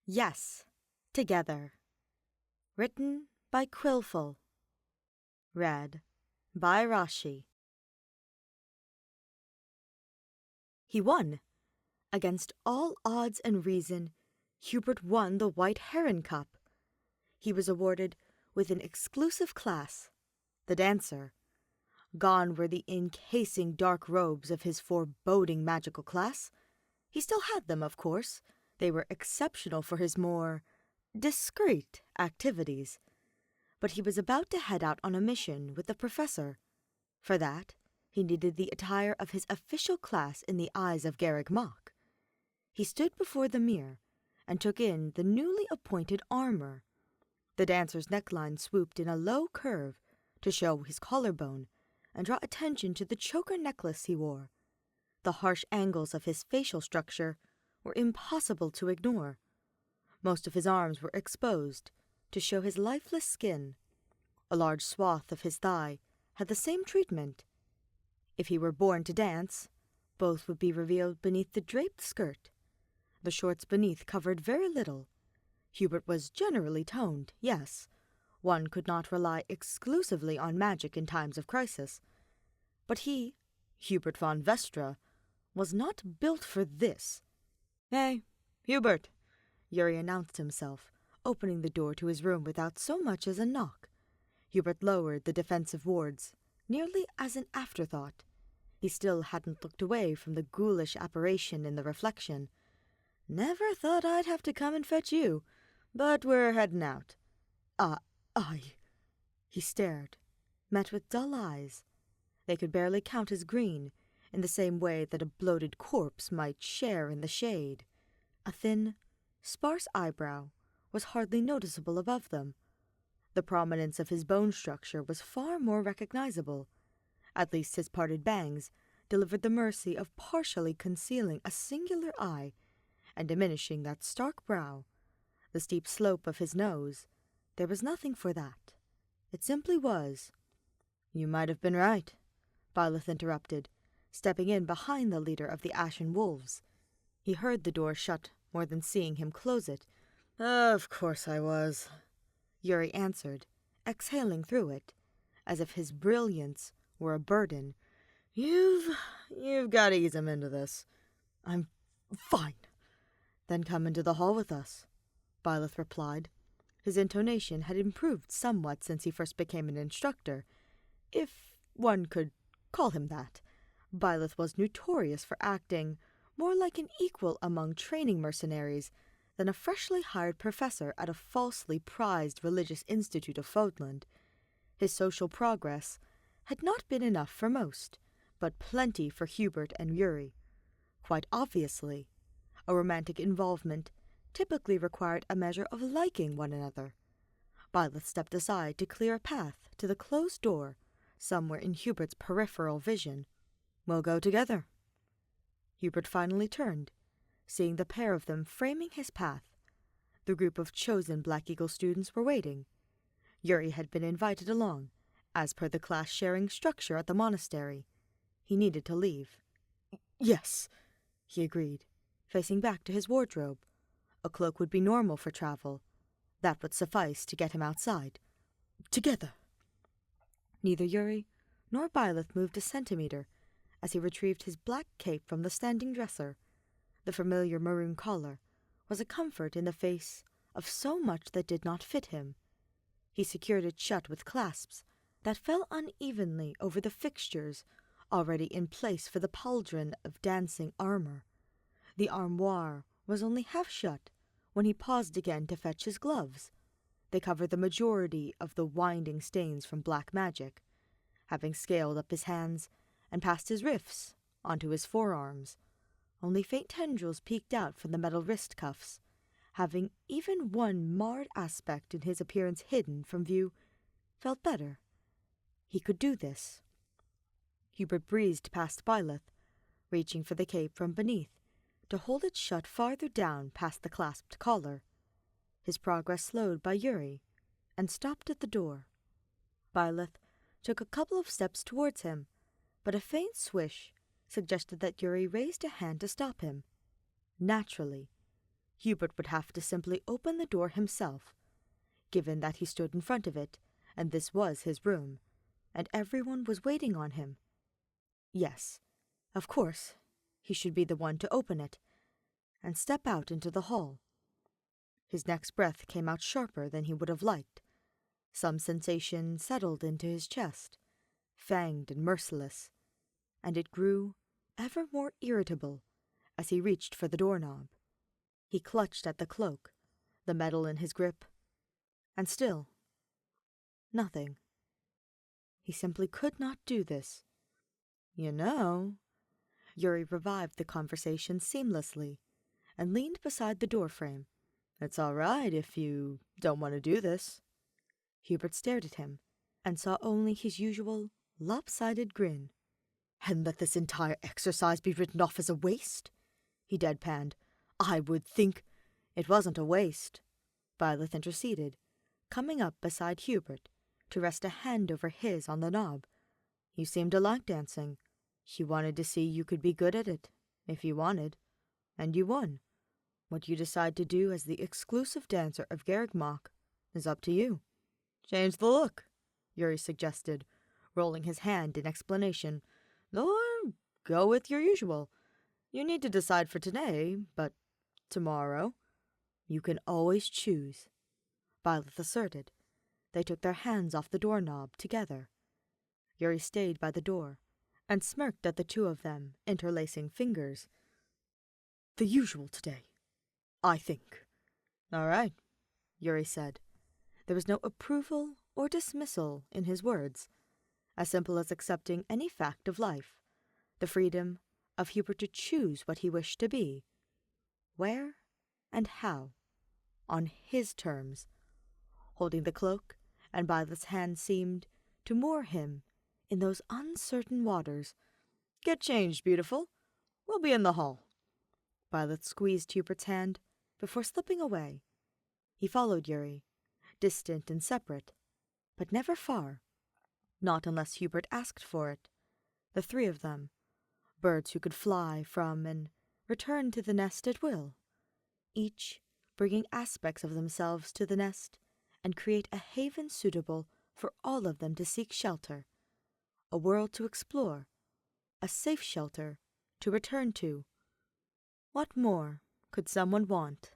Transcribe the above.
Yes, Together. Written by Quillful. Read by Rashi. He won. Against all odds and reason, Hubert won the White Heron Cup. He was awarded with an exclusive class, the dancer. Gone were the encasing dark robes of his foreboding magical class. He still had them, of course. They were exceptional for his more discreet activities. But he was about to head out on a mission with the professor. For that, he needed the attire of his official class in the eyes of Garreg Mach. He stood before the mirror and took in the newly appointed armor. The dancer's neckline swooped in a low curve to show his collarbone and draw attention to the choker necklace he wore. The harsh angles of his facial structure were impossible to ignore. Most of his arms were exposed to show his lifeless skin. A large swath of his thigh had the same treatment. If he were born to dance, both would be revealed beneath the draped skirt. The shorts beneath covered very little. Hubert was generally toned, yes. One could not rely exclusively on magic in times of crisis. But he, Hubert von Vestra, was not built for this. "Hey, Hubert," Yuri announced himself, opening the door to his room without so much as a knock. Hubert lowered the defensive wards, nearly as an afterthought. He still hadn't looked away from the ghoulish apparition in the reflection. "Never thought I'd have to come and fetch you, but we're heading out." I. He stared, met with dull eyes. They could barely count as green, in the same way that a bloated corpse might share in the shade. A thin, sparse eyebrow was hardly noticeable above them. The prominence of his bone structure was far more recognizable. At least his parted bangs delivered the mercy of partially concealing a singular eye and diminishing that stark brow. The steep slope of his nose, there was nothing for that. It simply was. "You might have been right," Byleth interrupted, stepping in behind the leader of the Ashen Wolves. He heard the door shut more than seeing him close it. "Of course I was," Yuri answered, exhaling through it, as if his brilliance were a burden. You've got to ease him into this." "I'm fine." "Then come into the hall with us," Byleth replied. His intonation had improved somewhat since he first became an instructor, if one could call him that. Byleth was notorious for acting more like an equal among training mercenaries than a freshly hired professor at a falsely prized religious institute of Fodland. His social progress had not been enough for most, but plenty for Hubert and Yuri. Quite obviously, a romantic involvement typically required a measure of liking one another. Byleth stepped aside to clear a path to the closed door somewhere in Hubert's peripheral vision. "We'll go together." Hubert finally turned, seeing the pair of them framing his path. The group of chosen Black Eagle students were waiting. Yuri had been invited along, as per the class-sharing structure at the monastery. He needed to leave. "Yes," he agreed, facing back to his wardrobe. A cloak would be normal for travel. That would suffice to get him outside. "Together." Neither Yuri nor Byleth moved a centimeter as he retrieved his black cape from the standing dresser. The familiar maroon collar was a comfort in the face of so much that did not fit him. He secured it shut with clasps that fell unevenly over the fixtures already in place for the pauldron of dancing armor. The armoire was only half shut when he paused again to fetch his gloves. They covered the majority of the winding stains from black magic. Having scaled up his hands and passed his rifts onto his forearms, only faint tendrils peeked out from the metal wrist cuffs. Having even one marred aspect in his appearance hidden from view felt better. He could do this. Hubert breezed past Byleth, reaching for the cape from beneath, to hold it shut farther down past the clasped collar. His progress slowed by Yuri, and stopped at the door. Byleth took a couple of steps towards him, but a faint swish suggested that Yuri raised a hand to stop him. Naturally, Hubert would have to simply open the door himself, given that he stood in front of it, and this was his room, and everyone was waiting on him. Yes, of course, he should be the one to open it, and step out into the hall. His next breath came out sharper than he would have liked. Some sensation settled into his chest, fanged and merciless, and it grew ever more irritable as he reached for the doorknob. He clutched at the cloak, the metal in his grip, and still, nothing. He simply could not do this. You know, Yuri revived the conversation seamlessly and leaned beside the doorframe. It's all right if you don't want to do this. Hubert stared at him and saw only his usual lopsided grin. And let this entire exercise be written off as a waste? He deadpanned. I would think it wasn't a waste. Violet interceded, coming up beside Hubert to rest a hand over his on the knob. You seemed to like dancing. She wanted to see you could be good at it, if you wanted. And you won. What you decide to do as the exclusive dancer of Garreg Mach is up to you. Change the look, Yuri suggested, rolling his hand in explanation. Or go with your usual. You need to decide for today, but tomorrow you can always choose, Violet asserted. They took their hands off the doorknob together. Yuri stayed by the door and smirked at the two of them, interlacing fingers. The usual today, I think. All right, Yuri said. There was no approval or dismissal in his words, as simple as accepting any fact of life, the freedom of Hubert to choose what he wished to be, where and how, on his terms. Holding the cloak, and Violet's hand seemed to moor him in those uncertain waters. Get changed, beautiful. We'll be in the hall. Violet squeezed Hubert's hand before slipping away. He followed Yuri, distant and separate, but never far. Not unless Hubert asked for it. The three of them, birds who could fly from and return to the nest at will, each bringing aspects of themselves to the nest and create a haven suitable for all of them to seek shelter, a world to explore, a safe shelter to return to. What more could someone want?